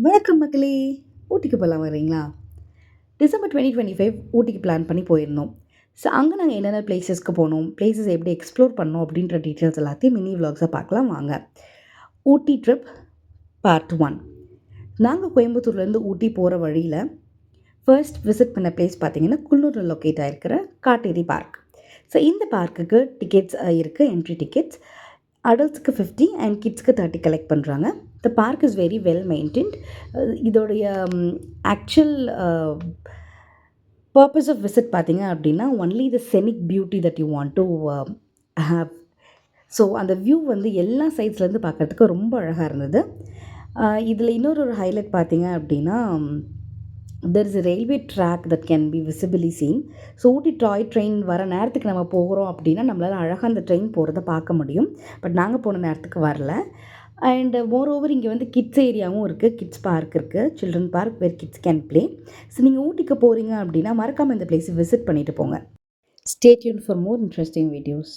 வணக்கம் மக்களே. ஊட்டிக்கு போகலாம் வரீங்களா? டிசம்பர் 2025 ஊட்டிக்கு பிளான் பண்ணி போயிருந்தோம். ஸோ அங்கே நாங்கள் என்னென்ன பிளேசஸ்க்கு போனோம், பிளேசஸ் எப்படி எக்ஸ்ப்ளோர் பண்ணோம் அப்படின்ற டீட்டெயில்ஸ் எல்லாத்தையும் மினி விலாக்ஸாக பார்க்கலாம் வாங்க. ஊட்டி ட்ரிப் பார்ட் 1. நாங்கள் கோயம்புத்தூர்லேருந்து ஊட்டி போகிற வழியில் ஃபர்ஸ்ட் விசிட் பண்ண பிளேஸ் பார்த்தீங்கன்னா குன்னூரில் லொக்கேட் ஆகிருக்கிற காட்டேரி பார்க். ஸோ இந்த பார்க்குக்கு டிக்கெட்ஸ் இருக்குது, என்ட்ரி டிக்கெட்ஸ். அடல்ட்ஸ்க்கு 50 அண்ட் கிட்ஸ்க்கு 30 கலெக்ட் பண்ணுறாங்க. The park is very well maintained. இதோடைய ஆக்சுவல் பர்பஸ் ஆஃப் விசிட் பார்த்தீங்க அப்படின்னா only the scenic beauty that you want to have. So அந்த வியூ வந்து எல்லா சைட்ஸ்லேருந்து பார்க்குறதுக்கு ரொம்ப அழகாக இருந்தது. இதில் இன்னொரு ஹைலைட் பார்த்தீங்க அப்படின்னா there is a railway track that can be visibly seen. So Ooty toy train வர நேரத்துக்கு நம்ம போகிறோம் அப்படின்னா நம்மளால் அழகாக அந்த ட்ரெயின் போகிறத பார்க்க முடியும். பட் நாங்கள் போன நேரத்துக்கு வரல. அண்ட் மோர் ஓவர் இங்கே வந்து கிட்ஸ் ஏரியாவும் இருக்குது, கிட்ஸ் பார்க் இருக்குது, children park where kids can play. So நீங்கள் ஊட்டிக்கு போகிறீங்க அப்படின்னா மறக்காமல் இந்த பிளேஸை விசிட் பண்ணிவிட்டு போங்க. Stay tune for more interesting videos.